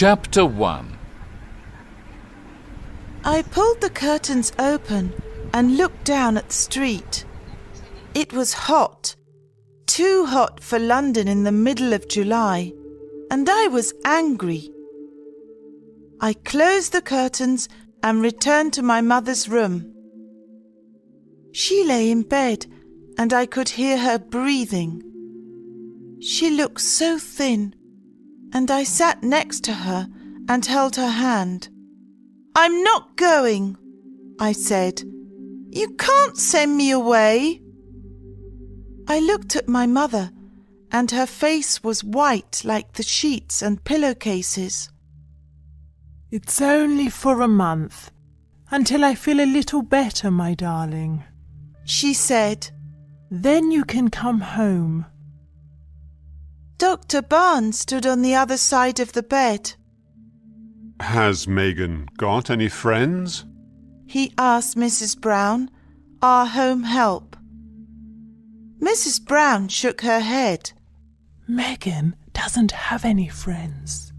Chapter 1. I pulled the curtains open and looked down at the street. It was hot, too hot for London in the middle of July, and I was angry. I closed the curtains and returned to my mother's room. She lay in bed, and I could hear her breathing. She looked so thin, and I sat next to her and held her hand. "I'm not going," I said. "You can't send me away." I looked at my mother, and her face was white like the sheets and pillowcases. "It's only for a month, until I feel a little better, my darling," she said. "Then you can come home." Dr. Barnes stood on the other side of the bed. Has Megan got any friends? He asked Mrs. Brown, our home help. Mrs. Brown shook her head. "Megan doesn't have any friends,"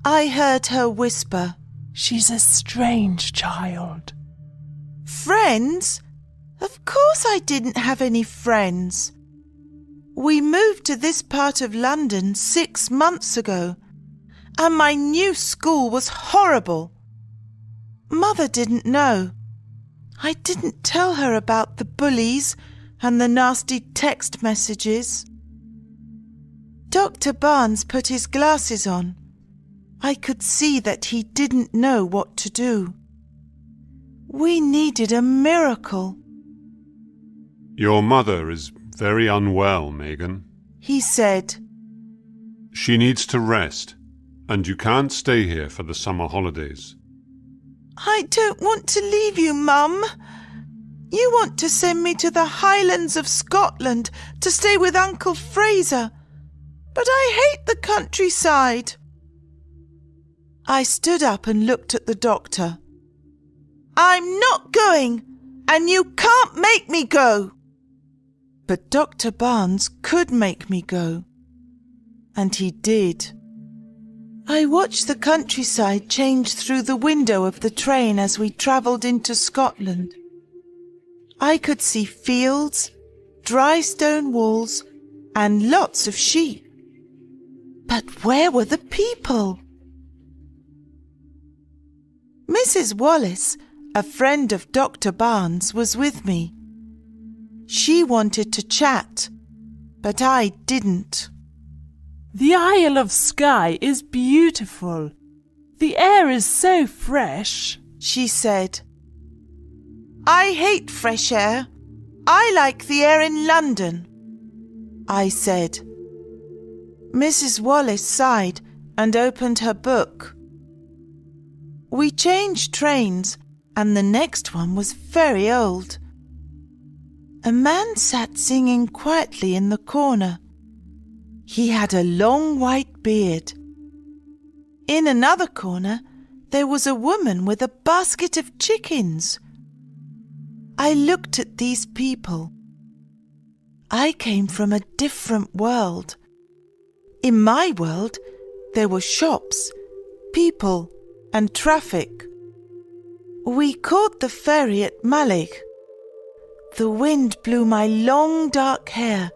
I heard her whisper. "She's a strange child." Friends? Of course I didn't have any friends. We moved to this part of London 6 months ago, and my new school was horrible. Mother didn't know. I didn't tell her about the bullies and the nasty text messages. Dr. Barnes put his glasses on. I could see that he didn't know what to do. We needed a miracle. Your mother is very unwell, Megan. He said. She needs to rest, and you can't stay here for the summer holidays. I don't want to leave you, Mum. You want to send me to the Highlands of Scotland to stay with Uncle Fraser, but I hate the countryside. I stood up and looked at the doctor. I'm not going, and you can't make me go. But Dr. Barnes could make me go. And he did. I watched the countryside change through the window of the train as we travelled into Scotland. I could see fields, dry stone walls, and lots of sheep. But where were the people? Mrs. Wallace, a friend of Dr. Barnes, was with me. She wanted to chat, but I didn't. "The Isle of Skye is beautiful. The air is so fresh," she said. I hate fresh air. I like the air in London, I said. Mrs. Wallace sighed and opened her book. We changed trains, and the next one was very old. A man sat singing quietly in the corner. He had a long white beard. In another corner, there was a woman with a basket of chickens. I looked at these people. I came from a different world. In my world, there were shops, people, and traffic. We caught the ferry at Malig. The wind blew my long dark hair,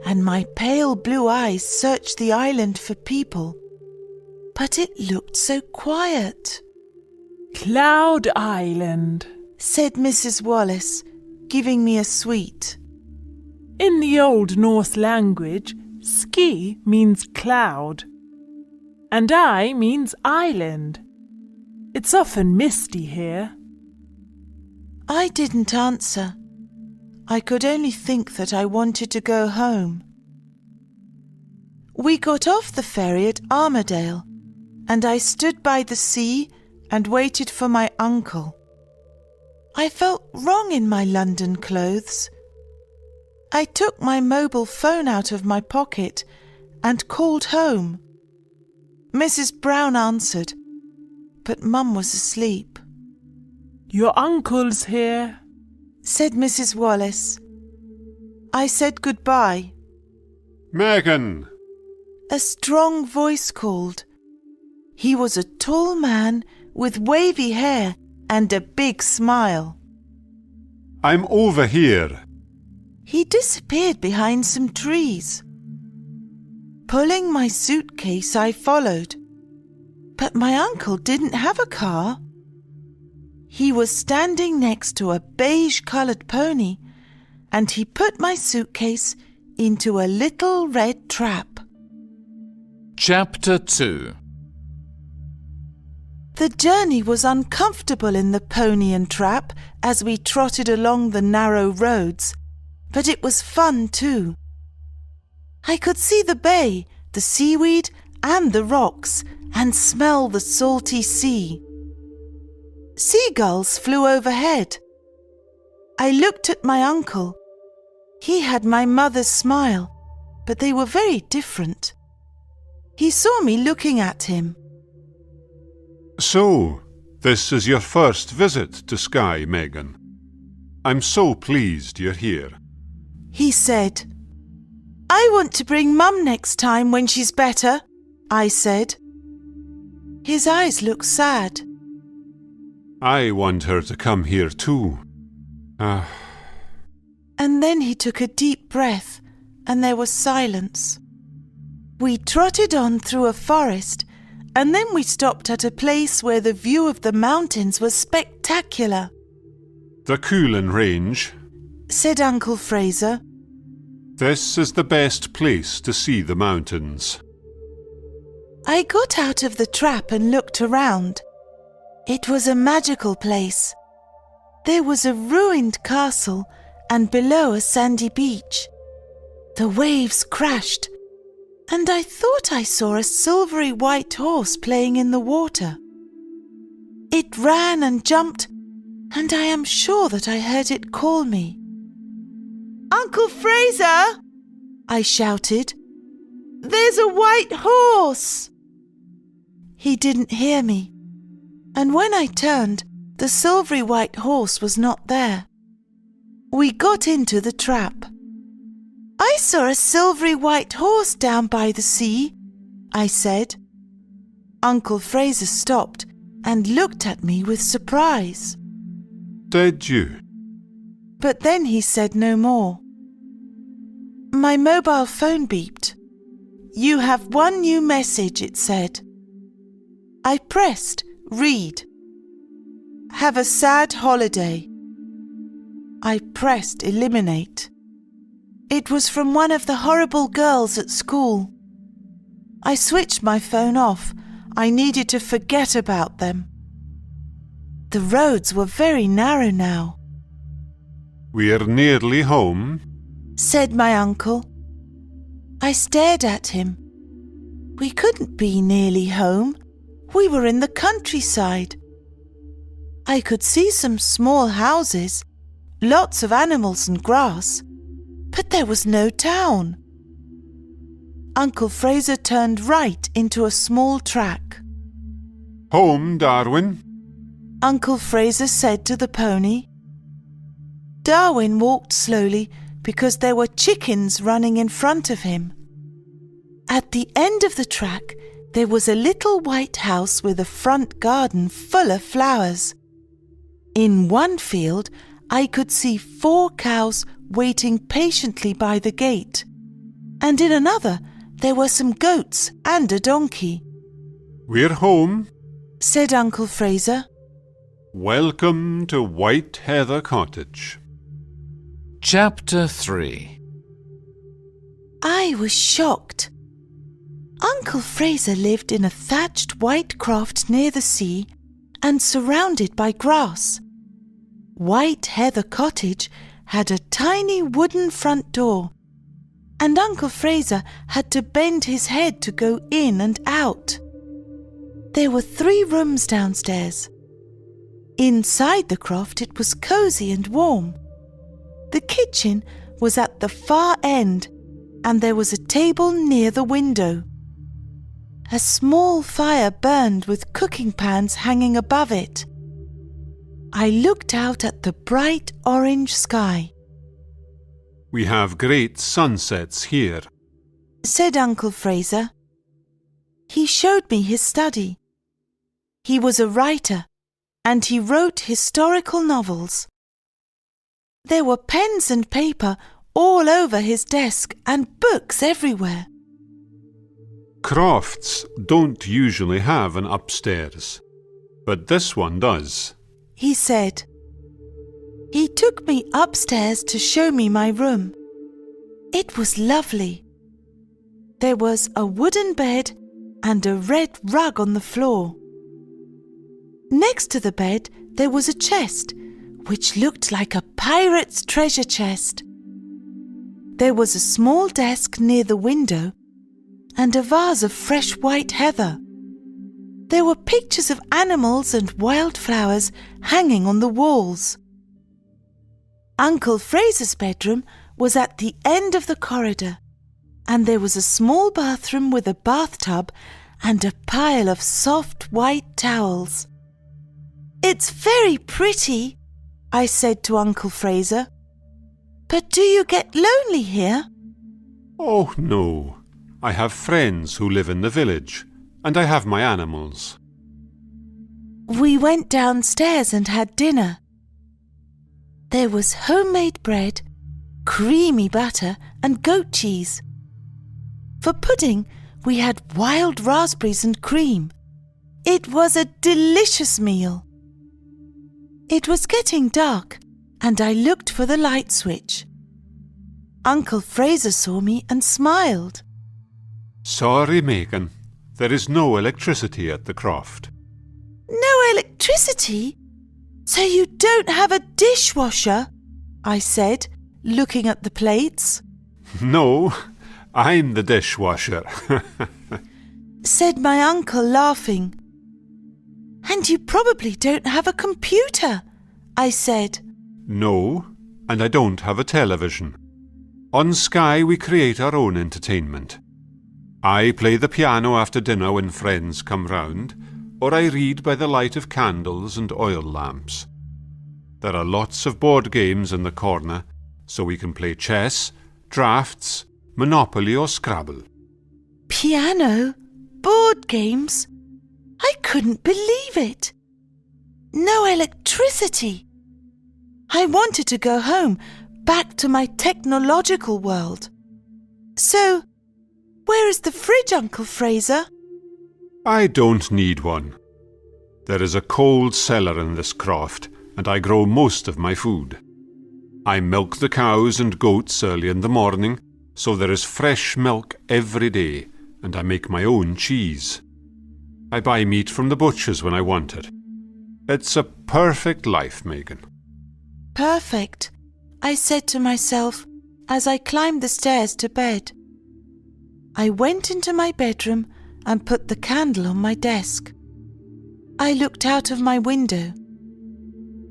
and my pale blue eyes searched the island for people. But it looked so quiet. "Cloud Island," said Mrs. Wallace, giving me a sweet. "In the Old Norse language, ski means cloud, and I means island. It's often misty here." I didn't answer. I could only think that I wanted to go home. We got off the ferry at Armadale, and I stood by the sea and waited for my uncle. I felt wrong in my London clothes. I took my mobile phone out of my pocket and called home. Mrs. Brown answered, but Mum was asleep. "Your uncle's here," said Mrs. Wallace. I said goodbye. Megan! A strong voice called. He was a tall man with wavy hair and a big smile. I'm over here. He disappeared behind some trees. Pulling my suitcase, I followed. But my uncle didn't have a car. He was standing next to a beige-coloured pony, and he put my suitcase into a little red trap. Chapter 2. The journey was uncomfortable in the pony and trap as we trotted along the narrow roads, but it was fun too. I could see the bay, the seaweed and the rocks, and smell the salty sea. Seagulls flew overhead. I looked at my uncle. He had my mother's smile, but they were very different. He saw me looking at him. So, this is your first visit to Skye, Megan. I'm so pleased you're here. He said. I want to bring Mum next time when she's better, I said. His eyes looked sad. I want her to come here too. And then he took a deep breath, and there was silence. We trotted on through a forest, and then we stopped at a place where the view of the mountains was spectacular. The Coolin Range. Said Uncle Fraser. This is the best place to see the mountains. I got out of the trap and looked around. It was a magical place. There was a ruined castle and below a sandy beach. The waves crashed, and I thought I saw a silvery white horse playing in the water. It ran and jumped, and I am sure that I heard it call me. Uncle Fraser! I shouted. There's a white horse! He didn't hear me, and when I turned, the silvery white horse was not there. We got into the trap. I saw a silvery white horse down by the sea, I said. Uncle Fraser stopped and looked at me with surprise. Did you? But then he said no more. My mobile phone beeped. You have one new message, it said. I pressed read. Have a sad holiday. I pressed eliminate. It was from one of the horrible girls at school. I switched my phone off. I needed to forget about them. The roads were very narrow now. We're nearly home, said my uncle. I stared at him. We couldn't be nearly home. We were in the countryside. I could see some small houses, lots of animals and grass, but there was no town. Uncle Fraser turned right into a small track. Home, Darwin. Uncle Fraser said to the pony. Darwin walked slowly because there were chickens running in front of him. At the end of the track, there was a little white house with a front garden full of flowers. In one field, I could see 4 cows waiting patiently by the gate, and in another, there were some goats and a donkey. We're home, said Uncle Fraser. Welcome to White Heather Cottage. Chapter 3. I was shocked. Uncle Fraser lived in a thatched white croft near the sea and surrounded by grass. White Heather Cottage had a tiny wooden front door, and Uncle Fraser had to bend his head to go in and out. There were 3 rooms downstairs. Inside the croft it was cosy and warm. The kitchen was at the far end, and there was a table near the window. A small fire burned with cooking pans hanging above it. I looked out at the bright orange sky. We have great sunsets here, said Uncle Fraser. He showed me his study, He was a writer, and he wrote historical novels. There were pens and paper all over his desk and books everywhere. Crofts don't usually have an upstairs, but this one does, he said. He took me upstairs to show me my room. It was lovely. There was a wooden bed and a red rug on the floor. Next to the bed there was a chest, which looked like a pirate's treasure chest. There was a small desk near the window and a vase of fresh white heather. There were pictures of animals and wildflowers hanging on the walls. Uncle Fraser's bedroom was at the end of the corridor, and there was a small bathroom with a bathtub and a pile of soft white towels. "It's very pretty," I said to Uncle Fraser. "But do you get lonely here?" Oh, no. I have friends who live in the village, and I have my animals. We went downstairs and had dinner. There was homemade bread, creamy butter, and goat cheese. For pudding, we had wild raspberries and cream. It was a delicious meal. It was getting dark, and I looked for the light switch. Uncle Fraser saw me and smiled. Sorry, Megan. There is no electricity at the croft. "No electricity? So you don't have a dishwasher?" I said, looking at the plates. No, I'm the dishwasher. Said my uncle, laughing. "And you probably don't have a computer," I said. No, and I don't have a television. On Sky we create our own entertainment. I play the piano after dinner when friends come round, or I read by the light of candles and oil lamps. There are lots of board games in the corner, so we can play chess, drafts, Monopoly or Scrabble. Piano? Board games? I couldn't believe it. No electricity. I wanted to go home, back to my technological world. So, where is the fridge, Uncle Fraser? I don't need one. There is a cold cellar in this croft, and I grow most of my food. I milk the cows and goats early in the morning, so there is fresh milk every day, and I make my own cheese. I buy meat from the butchers when I want it. It's a perfect life, Megan. Perfect, I said to myself as I climbed the stairs to bed. I went into my bedroom and put the candle on my desk. I looked out of my window.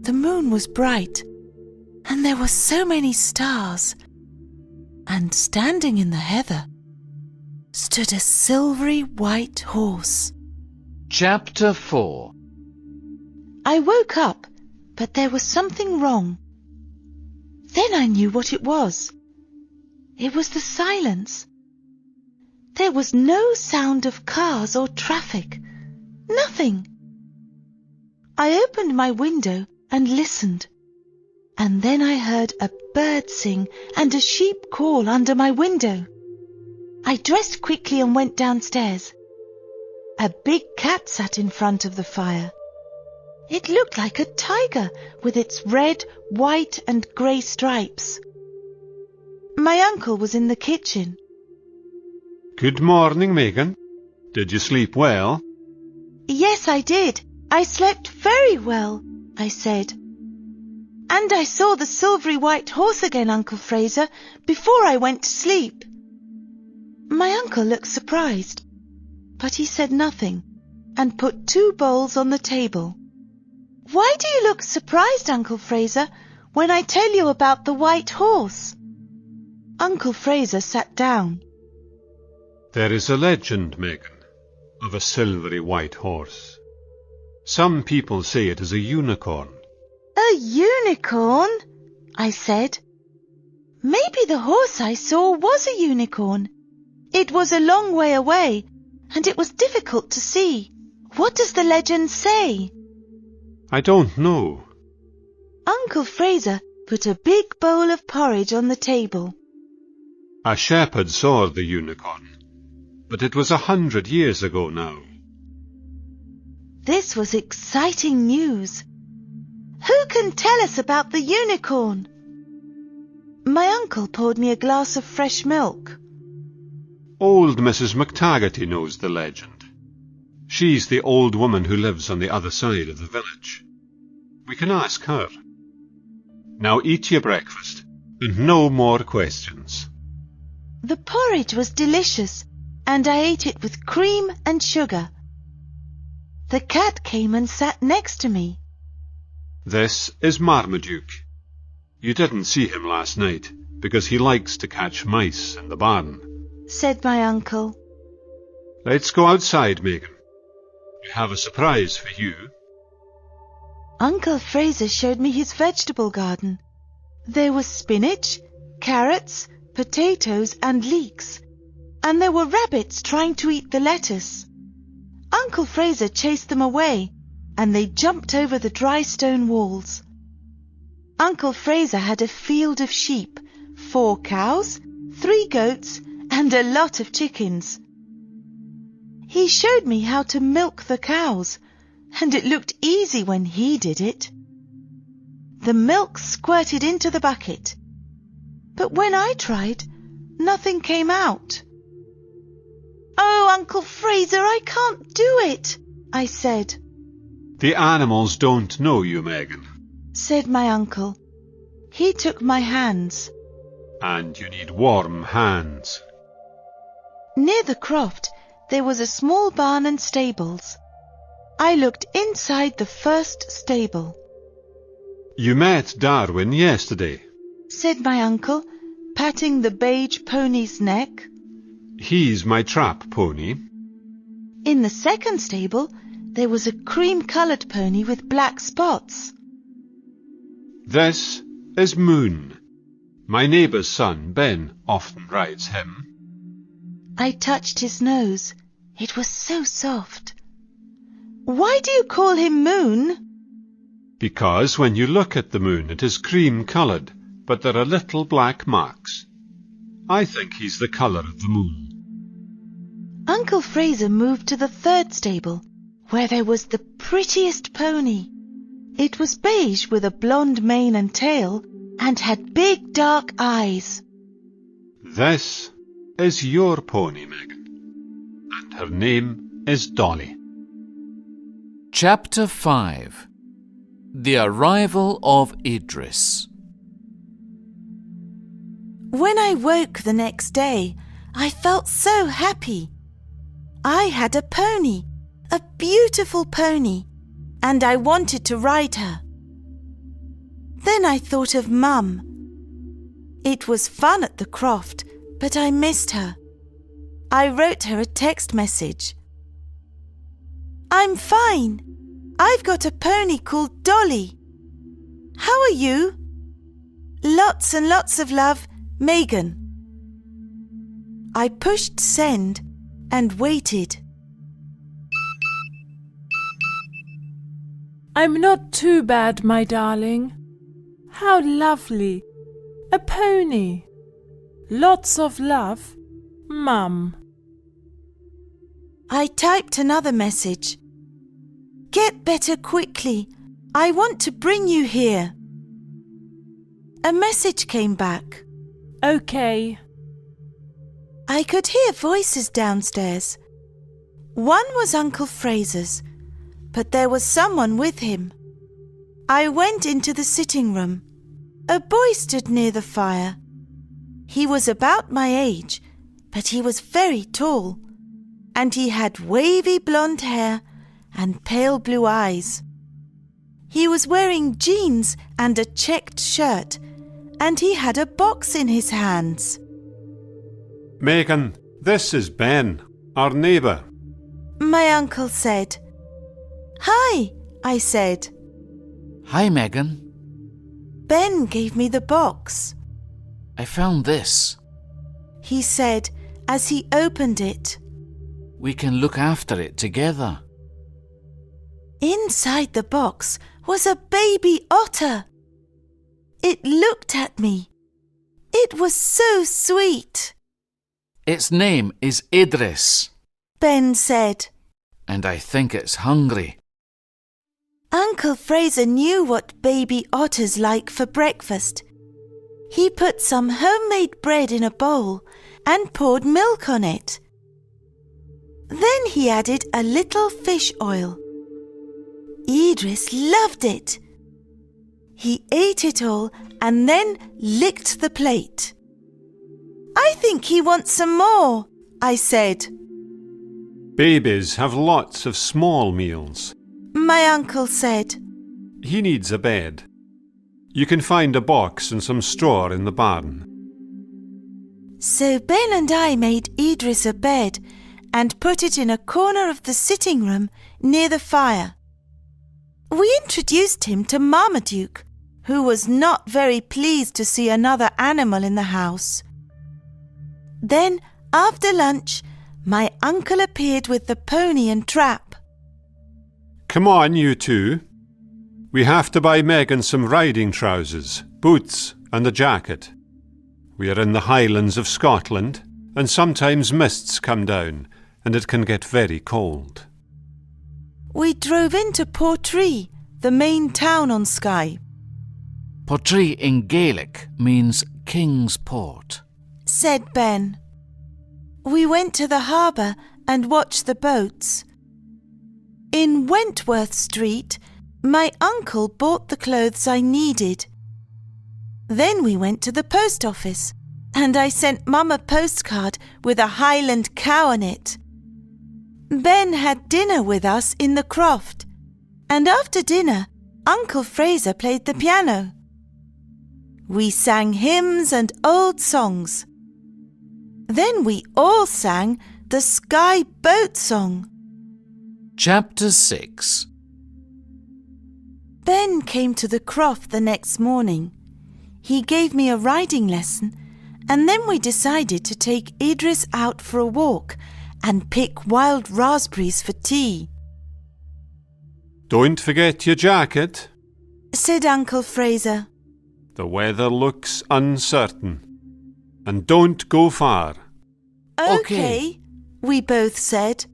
The moon was bright, and there were so many stars. And standing in the heather stood a silvery white horse. Chapter 4. I woke up, but there was something wrong. Then I knew what it was. It was the silence. There was no sound of cars or traffic. Nothing. I opened my window and listened. And then I heard a bird sing and a sheep call under my window. I dressed quickly and went downstairs. A big cat sat in front of the fire. It looked like a tiger with its red, white and grey stripes. My uncle was in the kitchen. Good morning, Megan. Did you sleep well? Yes, I did. I slept very well, I said. And I saw the silvery white horse again, Uncle Fraser, before I went to sleep. My uncle looked surprised, but he said nothing and put 2 bowls on the table. Why do you look surprised, Uncle Fraser, when I tell you about the white horse? Uncle Fraser sat down. There is a legend, Megan, of a silvery white horse. Some people say it is a unicorn. A unicorn? I said. Maybe the horse I saw was a unicorn. It was a long way away, and it was difficult to see, What does the legend say? I don't know. Uncle Fraser put a big bowl of porridge on the table. A shepherd saw the unicorn, but it was 100 years ago now. This was exciting news. Who can tell us about the unicorn? My uncle poured me a glass of fresh milk. Old Mrs. McTaggarty knows the legend. She's the old woman who lives on the other side of the village. We can ask her. Now eat your breakfast, and no more questions. The porridge was delicious, and I ate it with cream and sugar. The cat came and sat next to me. This is Marmaduke. You didn't see him last night, because he likes to catch mice in the barn, said my uncle. Let's go outside, Megan. I have a surprise for you. Uncle Fraser showed me his vegetable garden. There was spinach, carrots, potatoes and leeks, and there were rabbits trying to eat the lettuce. Uncle Fraser chased them away, and they jumped over the dry stone walls. Uncle Fraser had a field of sheep, 4 cows, 3 goats, and a lot of chickens. He showed me how to milk the cows, and it looked easy when he did it. The milk squirted into the bucket, but when I tried, nothing came out. "Oh, Uncle Fraser, I can't do it," I said. The animals don't know you, Megan. Said my uncle. He took my hands. And you need warm hands. Near the croft, there was a small barn and stables. I looked inside the first stable. You met Darwin yesterday. Said my uncle, patting the beige pony's neck. He's my trap pony. In the second stable, there was a cream-coloured pony with black spots. This is Moon. My neighbour's son, Ben, often rides him. I touched his nose. It was so soft. "Why do you call him Moon?" Because when you look at the moon, it is cream-coloured, but there are little black marks. I think he's the colour of the moon. Uncle Fraser moved to the third stable, where there was the prettiest pony. It was beige with a blonde mane and tail, and had big dark eyes. This is your pony, Megan, and her name is Dolly. Chapter 5. The Arrival of Idris. When I woke the next day, I felt so happy. I had a pony, a beautiful pony, and I wanted to ride her. Then I thought of Mum. It was fun at the croft, but I missed her. I wrote her a text message. "I'm fine. I've got a pony called Dolly. How are you? Lots and lots of love, Megan." I pushed send and waited. I'm not too bad, my darling. How lovely. A pony. Lots of love, Mum. I typed another message. "Get better quickly. I want to bring you here." A message came back. Okay. I could hear voices downstairs. One was Uncle Fraser's, but there was someone with him. I went into the sitting room. A boy stood near the fire. He was about my age, but he was very tall, and he had wavy blonde hair and pale blue eyes. He was wearing jeans and a checked shirt, and he had a box in his hands. Megan, this is Ben, our neighbour. My uncle said. "Hi," I said. Hi, Megan. Ben gave me the box. I found this. He said as he opened it. We can look after it together. Inside the box was a baby otter. It looked at me. It was so sweet. Its name is Idris, Ben said. and I think it's hungry. Uncle Fraser knew what baby otters like for breakfast. He put some homemade bread in a bowl and poured milk on it. Then he added a little fish oil. Idris loved it. He ate it all and then licked the plate. I think he wants some more, I said. Babies have lots of small meals. My uncle said. He needs a bed. You can find a box and some straw in the barn. So Ben and I made Idris a bed and put it in a corner of the sitting room near the fire. We introduced him to Marmaduke, who was not very pleased to see another animal in the house. Then, after lunch, my uncle appeared with the pony and trap. Come on, you two. We have to buy Megan some riding trousers, boots, and a jacket. We are in the Highlands of Scotland, and sometimes mists come down, and it can get very cold. We drove into Portree, the main town on Skye. Portree in Gaelic means King's Port. Said Ben. We went to the harbour and watched the boats. In Wentworth Street, my uncle bought the clothes I needed. Then we went to the post office, and I sent Mum a postcard with a Highland cow on it. Ben had dinner with us in the croft, and after dinner, Uncle Fraser played the piano. We sang hymns and old songs. Then we all sang the Skye Boat Song. Chapter 6. Ben came to the croft the next morning. He gave me a riding lesson, and then we decided to take Idris out for a walk and pick wild raspberries for tea. Don't forget your jacket. Said Uncle Fraser. The weather looks uncertain. And don't go far. Okay, we both said.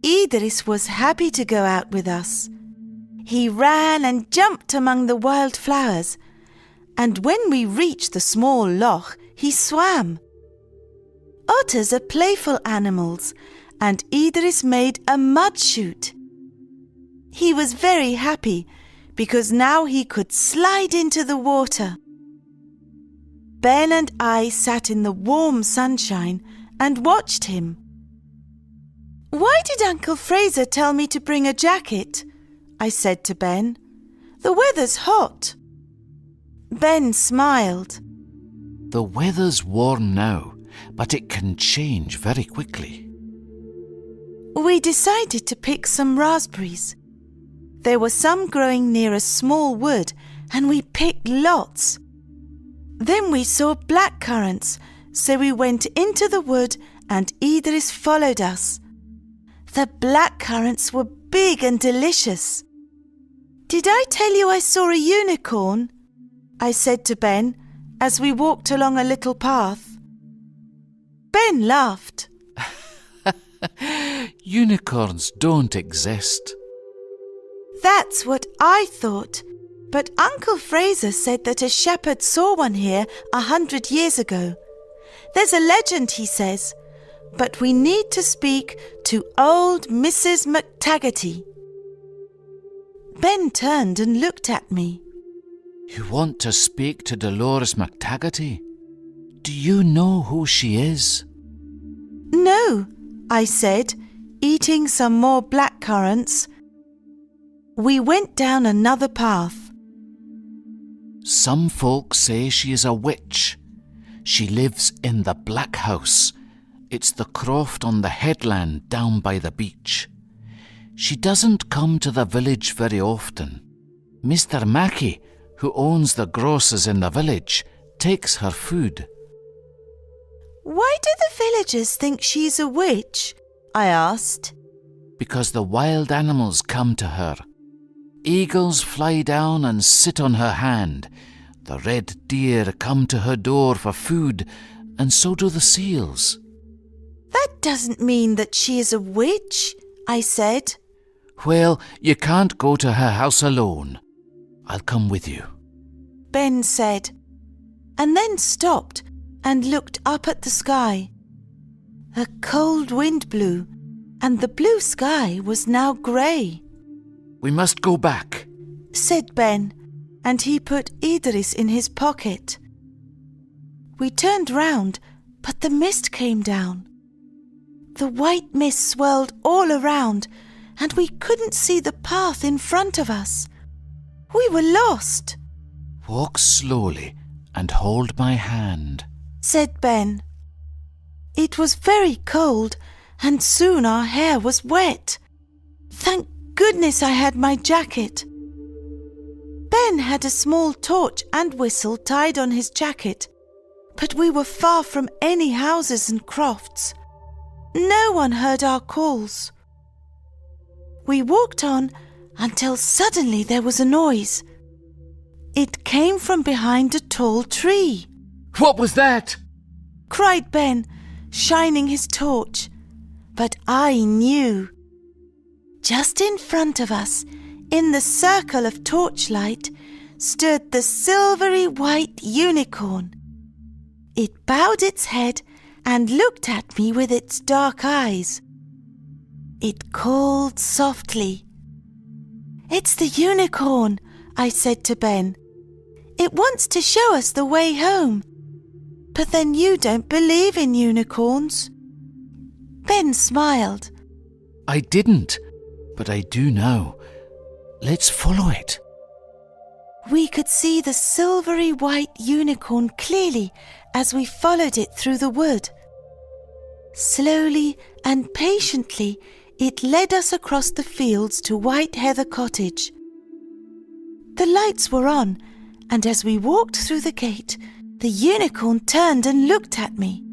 Idris was happy to go out with us. He ran and jumped among the wild flowers, and when we reached the small loch, he swam. Otters are playful animals, and Idris made a mud chute. He was very happy because now he could slide into the water. Ben and I sat in the warm sunshine and watched him. Why did Uncle Fraser tell me to bring a jacket? I said to Ben. The weather's hot. Ben smiled. The weather's warm now, but it can change very quickly. We decided to pick some raspberries. There were some growing near a small wood, and we picked lots. Then we saw blackcurrants, so we went into the wood and Idris followed us. The blackcurrants were big and delicious. Did I tell you I saw a unicorn? I said to Ben as we walked along a little path. Ben laughed. Unicorns don't exist. That's what I thought. But Uncle Fraser said that a shepherd saw one here 100 years ago. There's a legend, he says, but we need to speak to old Mrs. McTaggarty. Ben turned and looked at me. You want to speak to Dolores McTaggarty? Do you know who she is? No, I said, eating some more blackcurrants. We went down another path. Some folks say she is a witch. She lives in the Black House. It's the croft on the headland down by the beach. She doesn't come to the village very often. Mr. Mackey, who owns the grocers in the village, takes her food. Why do the villagers think she's a witch? I asked. because the wild animals come to her. Eagles fly down and sit on her hand. The red deer come to her door for food, and so do the seals. That doesn't mean that she is a witch, I said. Well, you can't go to her house alone. I'll come with you. Ben said, and then stopped and looked up at the sky. A cold wind blew, and the blue sky was now grey. We must go back, said Ben, and he put Idris in his pocket. We turned round, but the mist came down. The white mist swirled all around, and we couldn't see the path in front of us. We were lost. Walk slowly and hold my hand, said Ben. It was very cold, and soon our hair was wet. Thank goodness I had my jacket. Ben had a small torch and whistle tied on his jacket, but we were far from any houses and crofts. No one heard our calls. We walked on until suddenly there was a noise. It came from behind a tall tree. What was that? cried Ben, shining his torch. But I knew. Just in front of us, in the circle of torchlight, stood the silvery white unicorn. It bowed its head and looked at me with its dark eyes. It called softly. It's the unicorn, I said to Ben. It wants to show us the way home. But then you don't believe in unicorns. Ben smiled. I didn't, but I do now. Let's follow it. We could see the silvery white unicorn clearly as we followed it through the wood. Slowly and patiently, it led us across the fields to White Heather Cottage. The lights were on, and as we walked through the gate, the unicorn turned and looked at me.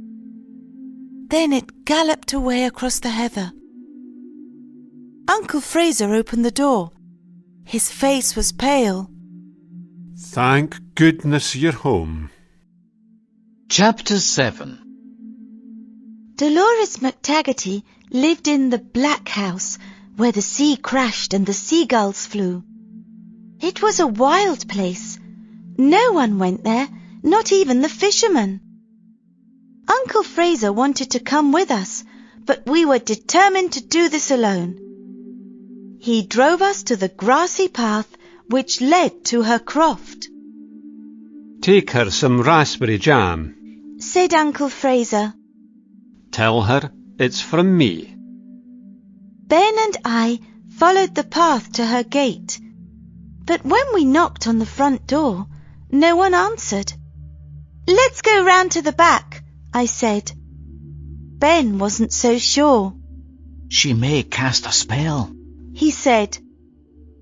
Then it galloped away across the heather. Uncle Fraser opened the door. His face was pale. Thank goodness you're home. Chapter 7. Dolores McTaggarty lived in the Black House, where the sea crashed and the seagulls flew. It was a wild place. No one went there, not even the fishermen. Uncle Fraser wanted to come with us, but we were determined to do this alone. He drove us to the grassy path which led to her croft. Take her some raspberry jam, said Uncle Fraser. Tell her it's from me. Ben and I followed the path to her gate, but when we knocked on the front door, no one answered. Let's go round to the back, I said. Ben wasn't so sure. She may cast a spell, he said,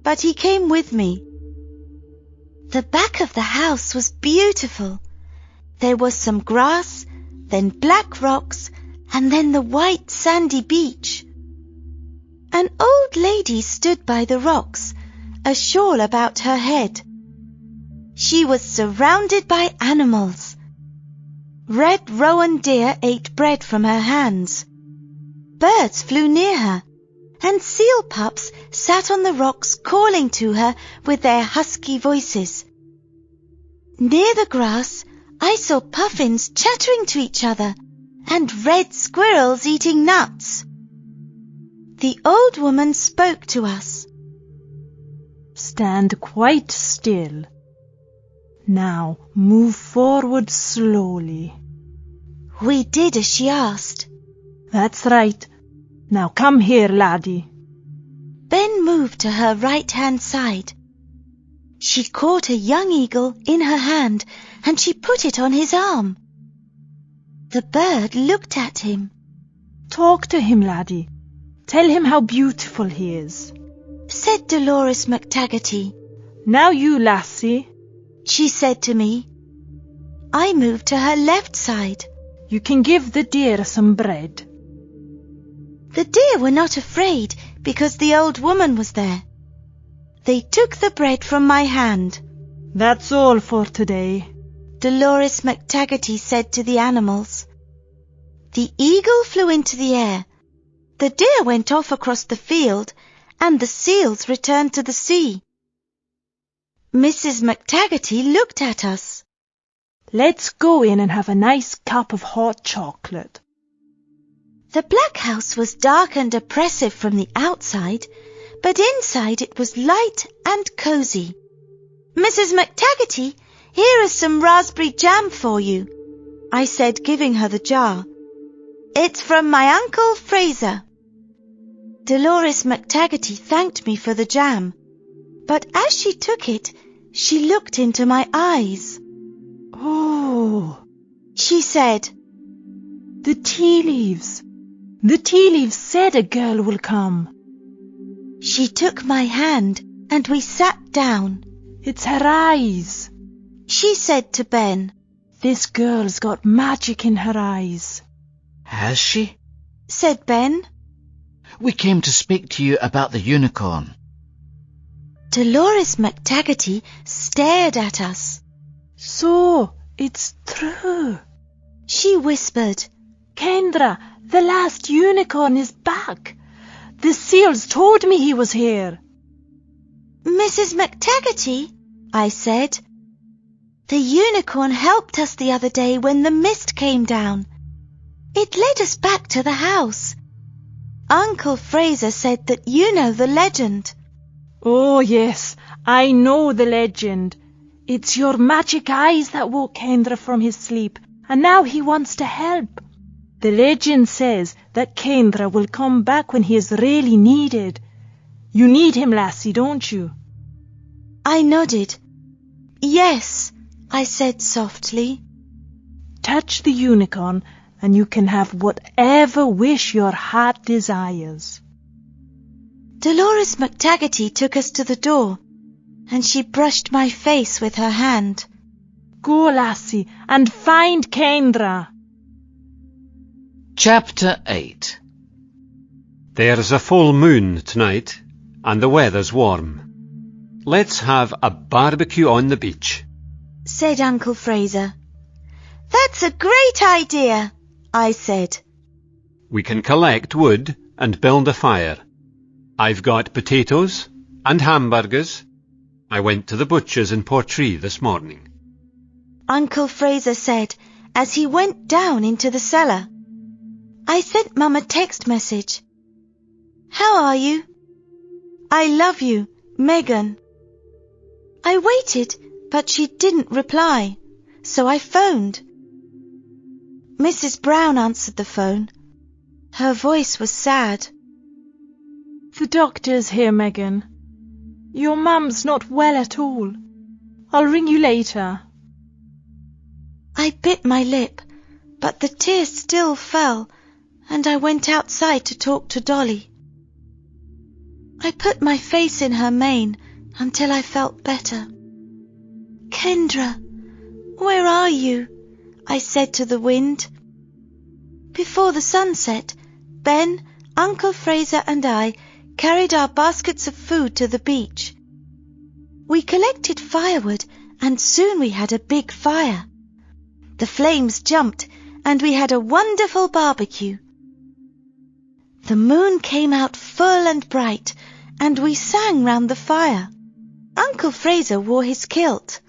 but he came with me. The back of the house was beautiful. There was some grass, then black rocks, and then the white sandy beach. An old lady stood by the rocks, a shawl about her head. She was surrounded by animals. Red rowan deer ate bread from her hands. Birds flew near her, and seal pups sat on the rocks calling to her with their husky voices. Near the grass, I saw puffins chattering to each other and red squirrels eating nuts. The old woman spoke to us. Stand quite still. Now move forward slowly. We did as she asked. That's right. Now come here, laddie. Ben moved to her right-hand side. She caught a young eagle in her hand and she put it on his arm. The bird looked at him. Talk to him, laddie. Tell him how beautiful he is, said Dolores McTaggarty. Now you, lassie, she said to me. I moved to her left side. You can give the deer some bread. The deer were not afraid because the old woman was there. They took the bread from my hand. That's all for today, Dolores McTaggarty said to the animals. The eagle flew into the air, the deer went off across the field, and the seals returned to the sea. Mrs. McTaggarty looked at us. Let's go in and have a nice cup of hot chocolate. The black house was dark and oppressive from the outside, but inside it was light and cosy. Mrs. McTaggarty, here is some raspberry jam for you, I said, giving her the jar. It's from my Uncle Fraser. Dolores McTaggarty thanked me for the jam, but as she took it, she looked into my eyes. Oh, she said. The tea leaves. The tea leaves said a girl will come. She took my hand and we sat down. It's her eyes, she said to Ben. This girl's got magic in her eyes. Has she? Said Ben. We came to speak to you about the unicorn. Dolores McTaggarty stared at us. So, it's true, she whispered. Kendra, the last unicorn is back. The seals told me he was here. Mrs. McTaggarty, I said. The unicorn helped us the other day when the mist came down. It led us back to the house. Uncle Fraser said that you know the legend. Oh, yes, I know the legend. It's your magic eyes that woke Kendra from his sleep, and now he wants to help. The legend says that Kendra will come back when he is really needed. You need him, lassie, don't you? I nodded. Yes, I said softly. Touch the unicorn and you can have whatever wish your heart desires. Dolores McTaggarty took us to the door, and she brushed my face with her hand. Go, lassie, and find Kendra. Chapter 8. There's a full moon tonight, and the weather's warm. Let's have a barbecue on the beach, said Uncle Fraser. That's a great idea, I said. We can collect wood and build a fire. I've got potatoes and hamburgers. I went to the butcher's in Portree this morning, Uncle Fraser said as he went down into the cellar. I sent Mum a text message. How are you? I love you, Megan. I waited, but she didn't reply, so I phoned. Mrs. Brown answered the phone. Her voice was sad. The doctor's here, Megan. Your mum's not well at all. I'll ring you later. I bit my lip, but the tears still fell, and I went outside to talk to Dolly. I put my face in her mane until I felt better. Kendra, where are you? I said to the wind. Before the sun set, Ben, Uncle Fraser and I carried our baskets of food to the beach. We collected firewood and soon we had a big fire. The flames jumped and we had a wonderful barbecue. The moon came out full and bright and we sang round the fire. Uncle Fraser wore his kilt.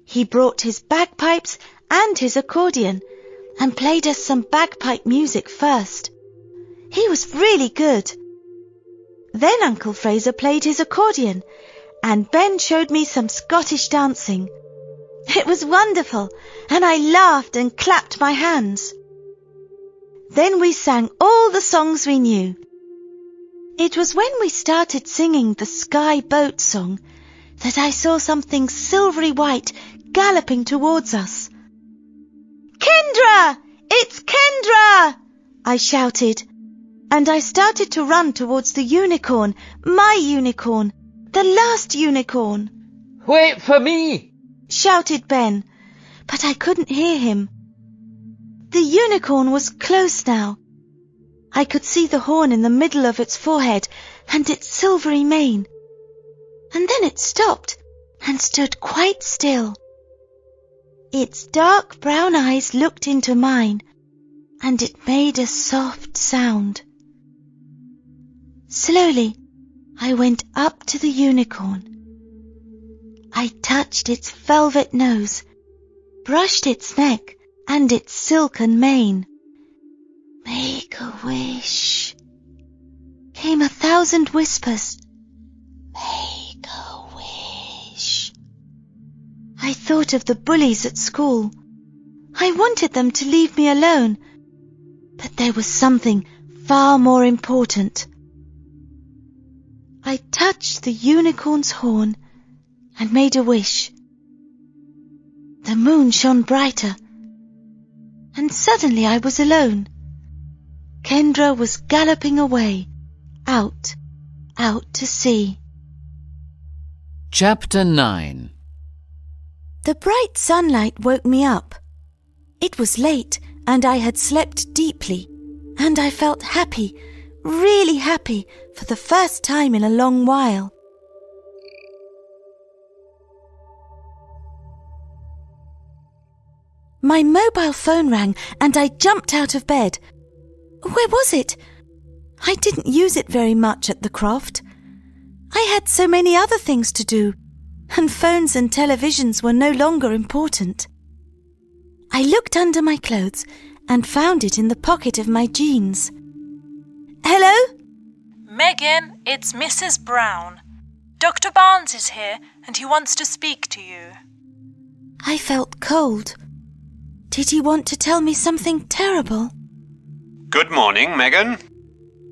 He brought his bagpipes and his accordion and played us some bagpipe music first. He was really good. Then Uncle Fraser played his accordion and Ben showed me some Scottish dancing. It was wonderful and I laughed and clapped my hands. Then we sang all the songs we knew. It was when we started singing the Sky Boat song that I saw something silvery white galloping towards us. Kendra! It's Kendra! I shouted, and I started to run towards the unicorn, my unicorn, the last unicorn. Wait for me! Shouted Ben, but I couldn't hear him. The unicorn was close now. I could see the horn in the middle of its forehead and its silvery mane. And then it stopped and stood quite still. Its dark brown eyes looked into mine, and it made a soft sound. Slowly, I went up to the unicorn. I touched its velvet nose, brushed its neck and its silken mane. Make a wish, came 1,000 whispers. Make a wish. I thought of the bullies at school. I wanted them to leave me alone, but there was something far more important. I touched the unicorn's horn and made a wish. The moon shone brighter, and suddenly I was alone. Kendra was galloping away, out to sea. Chapter 9. The bright sunlight woke me up. It was late, and I had slept deeply, and I felt happy, really happy, for the first time in a long while. My mobile phone rang, and I jumped out of bed. Where was it? I didn't use it very much at the croft. I had so many other things to do, and phones and televisions were no longer important. I looked under my clothes and found it in the pocket of my jeans. Hello? Megan, it's Mrs. Brown. Dr. Barnes is here and he wants to speak to you. I felt cold. Did he want to tell me something terrible? Good morning, Megan.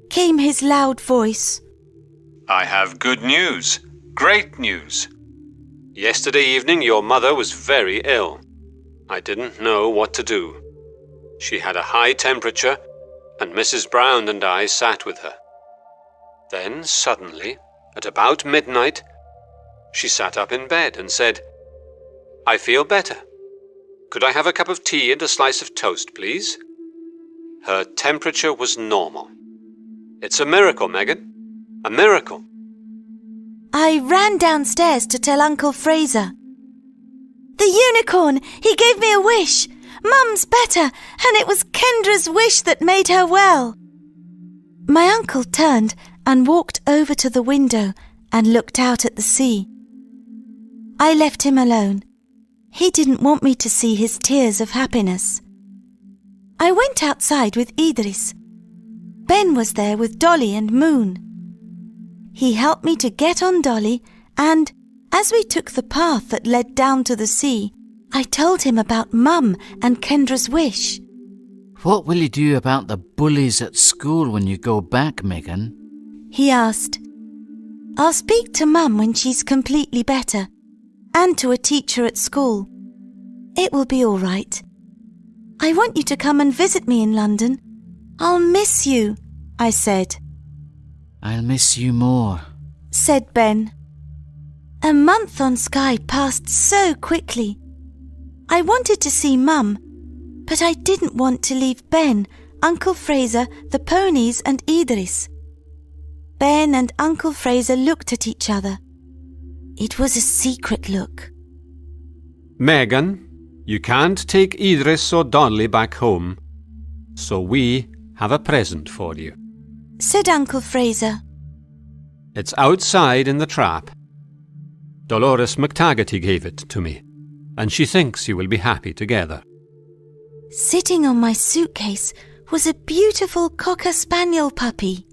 Came his loud voice. I have good news. Great news. Yesterday evening your mother was very ill. I didn't know what to do. She had a high temperature, and Mrs. Brown and I sat with her. Then suddenly, at about midnight, she sat up in bed and said, "I feel better. Could I have a cup of tea and a slice of toast, please?" Her temperature was normal. It's a miracle, Megan. A miracle. I ran downstairs to tell Uncle Fraser. The unicorn! He gave me a wish! Mum's better, and it was Kendra's wish that made her well. My uncle turned and walked over to the window and looked out at the sea. I left him alone. He didn't want me to see his tears of happiness. I went outside with Idris. Ben was there with Dolly and Moon. He helped me to get on Dolly, and as we took the path that led down to the sea, I told him about Mum and Kendra's wish. What will you do about the bullies at school when you go back, Megan? He asked. I'll speak to Mum when she's completely better, and to a teacher at school. It will be all right. I want you to come and visit me in London. I'll miss you, I said. I'll miss you more, said Ben. A month on Skye passed so quickly. I wanted to see Mum, but I didn't want to leave Ben, Uncle Fraser, the ponies and Idris. Ben and Uncle Fraser looked at each other. It was a secret look. Megan, you can't take Idris or Dolly back home, so we have a present for you, said Uncle Fraser. It's outside in the trap. Dolores McTaggarty gave it to me, and she thinks you will be happy together. Sitting on my suitcase was a beautiful Cocker Spaniel puppy.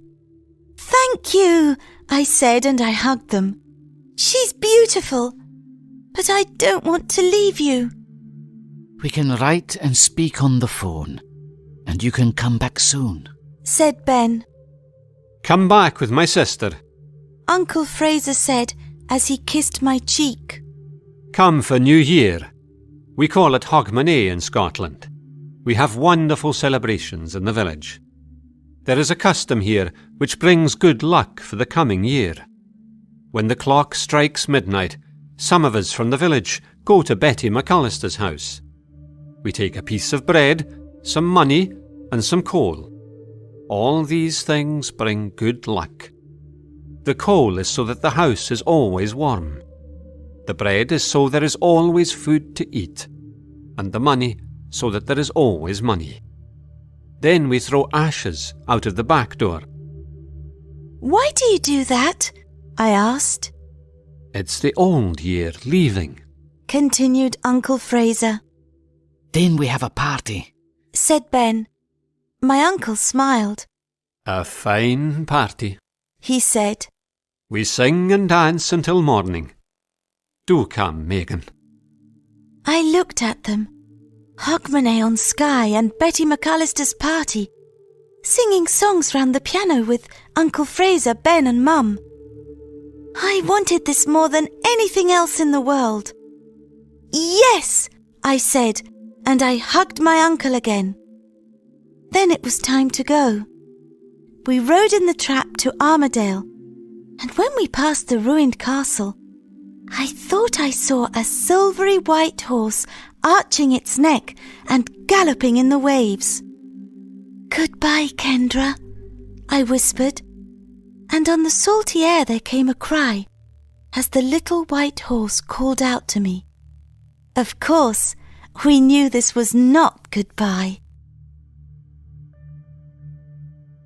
Thank you, I said, and I hugged them. She's beautiful, but I don't want to leave you. We can write and speak on the phone, and you can come back soon, said Ben. Come back with my sister, Uncle Fraser said as he kissed my cheek. Come for New Year. We call it Hogmanay in Scotland. We have wonderful celebrations in the village. There is a custom here which brings good luck for the coming year. When the clock strikes midnight, some of us from the village go to Betty McAllister's house. We take a piece of bread, some money, and some coal. All these things bring good luck. The coal is so that the house is always warm. The bread is so there is always food to eat. And the money so that there is always money. Then we throw ashes out of the back door. Why do you do that? I asked. It's the old year leaving, Continued Uncle Fraser. Then we have a party. Said Ben. My uncle smiled. A fine party. He said. We sing and dance until morning. Do come, Megan. I looked at them. Hogmanay on Skye and Betty McAllister's party, singing songs round the piano with Uncle Fraser, Ben and Mum. I wanted this more than anything else in the world. Yes, I said, and I hugged my uncle again. Then it was time to go. We rode in the trap to Armadale, and when we passed the ruined castle, I thought I saw a silvery white horse arching its neck and galloping in the waves. Goodbye, Kendra, I whispered, and on the salty air there came a cry as the little white horse called out to me. Of course, we knew this was not goodbye.